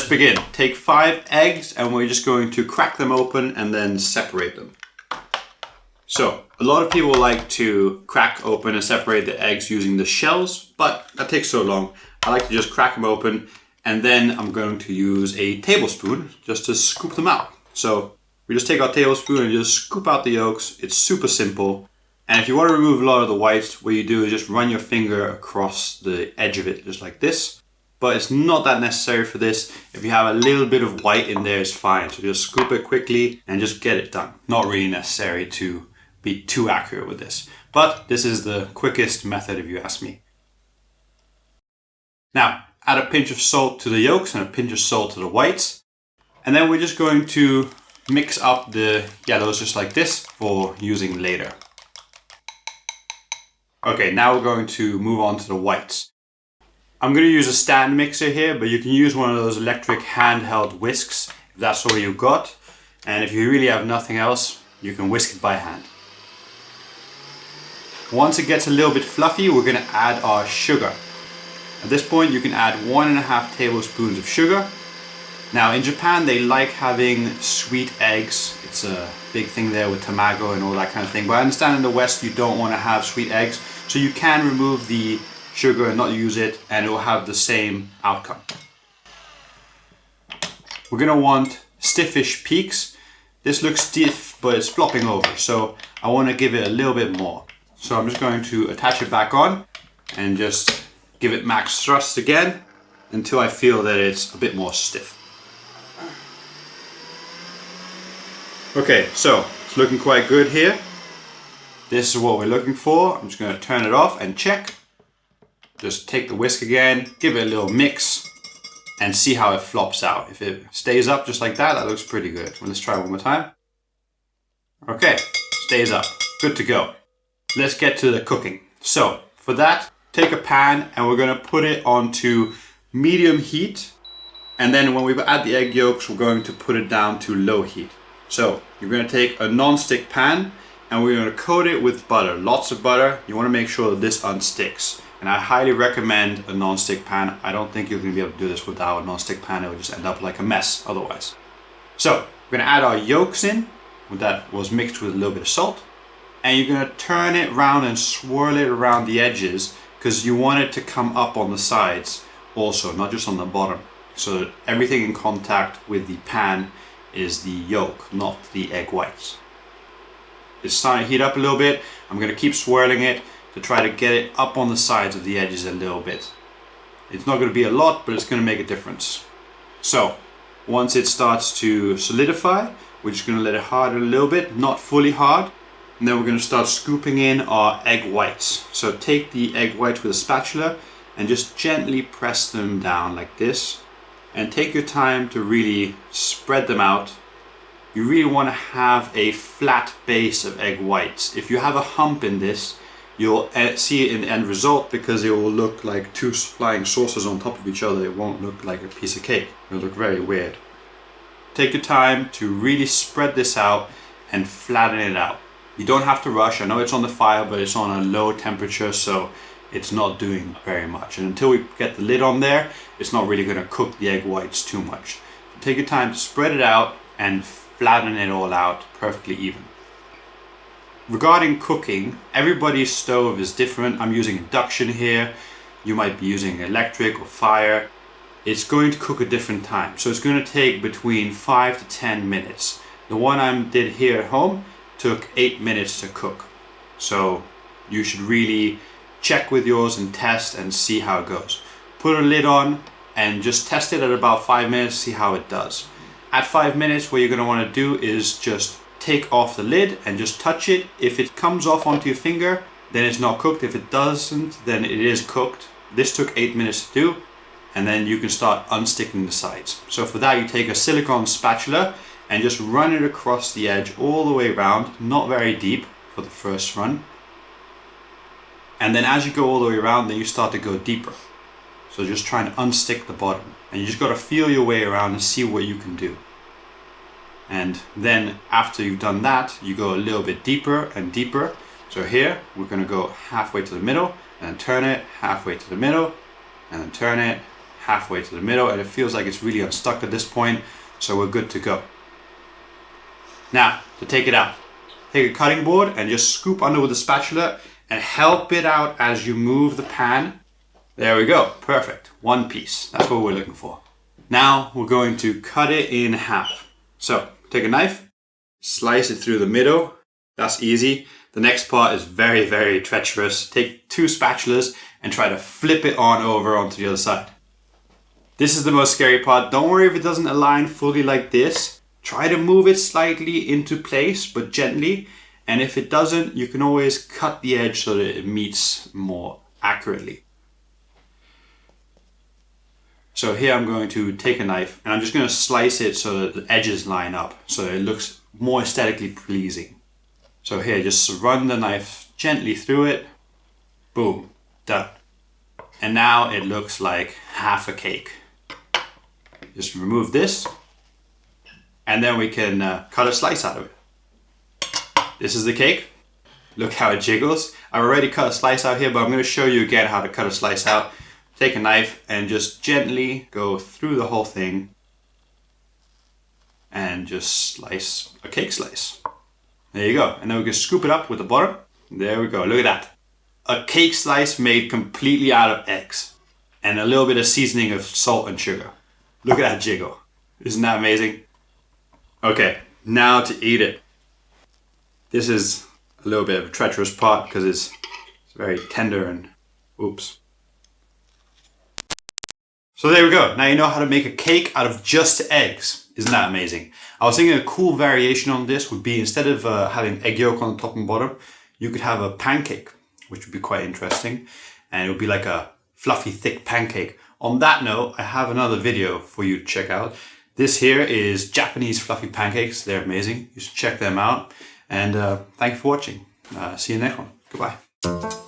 begin. Take 5 eggs and we're just going to crack them open and then separate them. So a lot of people like to crack open and separate the eggs using the shells, but that takes so long. I like to just crack them open and then I'm going to use a tablespoon just to scoop them out. So we just take our tablespoon and just scoop out the yolks. It's super simple. And if you want to remove a lot of the whites, what you do is just run your finger across the edge of it, just like this. But it's not that necessary for this. If you have a little bit of white in there, it's fine. So just scoop it quickly and just get it done. Not really necessary to be too accurate with this. But this is the quickest method if you ask me. Now, add a pinch of salt to the yolks and a pinch of salt to the whites. And then we're just going to mix up the yellows just like this for using later. Okay, now we're going to move on to the whites. I'm going to use a stand mixer here, but you can use one of those electric handheld whisks if that's all you've got. And if you really have nothing else, you can whisk it by hand. Once it gets a little bit fluffy, we're going to add our sugar. At this point, you can add 1.5 tablespoons of sugar. Now in Japan, they like having sweet eggs. It's a big thing there with tamago and all that kind of thing. But I understand in the West, you don't want to have sweet eggs. So you can remove the sugar and not use it, and it will have the same outcome. We're going to want stiffish peaks. This looks stiff, but it's flopping over. So I want to give it a little bit more. So I'm just going to attach it back on and just give it max thrust again until I feel that it's a bit more stiff. Okay, so it's looking quite good here. This is what we're looking for. I'm just going to turn it off and check. Just take the whisk again, give it a little mix and see how it flops out. If it stays up just like that, that looks pretty good. Let's try one more time. Okay, stays up. Good to go. Let's get to the cooking. So for that, take a pan and we're going to put it onto medium heat. And then when we add the egg yolks, we're going to put it down to low heat. So you're going to take a non-stick pan and we're going to coat it with butter, lots of butter. You want to make sure that this unsticks. And I highly recommend a non-stick pan. I don't think you're going to be able to do this without a non-stick pan. It would just end up like a mess otherwise. So we're going to add our yolks in. That was mixed with a little bit of salt. And you're going to turn it around and swirl it around the edges because you want it to come up on the sides also, not just on the bottom. So that everything in contact with the pan is the yolk, not the egg whites. It's starting to heat up a little bit. I'm going to keep swirling it to try to get it up on the sides of the edges a little bit. It's not going to be a lot, but it's going to make a difference. So once it starts to solidify, we're just going to let it harden a little bit, not fully hard. And then we're going to start scooping in our egg whites. So take the egg whites with a spatula and just gently press them down like this. And take your time to really spread them out. You really want to have a flat base of egg whites. If you have a hump in this, you'll see it in the end result because it will look like 2 flying saucers on top of each other. It won't look like a piece of cake. It'll look very weird. Take your time to really spread this out and flatten it out. You don't have to rush. I know it's on the fire, but it's on a low temperature, so it's not doing very much. And until we get the lid on there, it's not really going to cook the egg whites too much. So take your time to spread it out and flatten it all out perfectly even. Regarding cooking, everybody's stove is different. I'm using induction here. You might be using electric or fire. It's going to cook at different times. So it's going to take between 5 to 10 minutes. The one I did here at home took 8 minutes to cook. So you should really check with yours and test and see how it goes. Put a lid on and just test it at about 5 minutes, see how it does. At 5 minutes, what you're going to want to do is just take off the lid and just touch it. If it comes off onto your finger, then it's not cooked. If it doesn't, then it is cooked. This took 8 minutes to do, and then you can start unsticking the sides. So for that, you take a silicone spatula and just run it across the edge all the way around, not very deep for the first run. And then as you go all the way around, then you start to go deeper. So just trying to unstick the bottom. And you just got to feel your way around and see what you can do. And then after you've done that, you go a little bit deeper and deeper. So here, we're going to go halfway to the middle, and then turn it halfway to the middle, and then turn it halfway to the middle, and it feels like it's really unstuck at this point, so we're good to go. Now, to take it out, take a cutting board and just scoop under with a spatula and help it out as you move the pan. There we go, perfect, one piece, that's what we're looking for. Now we're going to cut it in half. So, take a knife, slice it through the middle, that's easy. The next part is very, very treacherous. Take 2 spatulas and try to flip it on over onto the other side. This is the most scary part. Don't worry if it doesn't align fully like this. Try to move it slightly into place, but gently. And if it doesn't, you can always cut the edge so that it meets more accurately. So here I'm going to take a knife and I'm just going to slice it so that the edges line up, so that it looks more aesthetically pleasing. So here, just run the knife gently through it. Boom, done. And now it looks like half a cake. Just remove this, and then we can cut a slice out of it. This is the cake. Look how it jiggles. I've already cut a slice out here, but I'm going to show you again how to cut a slice out. Take a knife and just gently go through the whole thing and just slice a cake slice. There you go. And then we can scoop it up with the bottom. There we go. Look at that. A cake slice made completely out of eggs and a little bit of seasoning of salt and sugar. Look at that jiggle. Isn't that amazing? Okay, now to eat it. This is a little bit of a treacherous part because it's very tender and oops. So there we go. Now you know how to make a cake out of just eggs. Isn't that amazing? I was thinking a cool variation on this would be, instead of having egg yolk on the top and bottom, you could have a pancake, which would be quite interesting. And it would be like a fluffy, thick pancake. On that note, I have another video for you to check out. This here is Japanese fluffy pancakes. They're amazing. You should check them out. And thank you for watching. See you next one. Goodbye.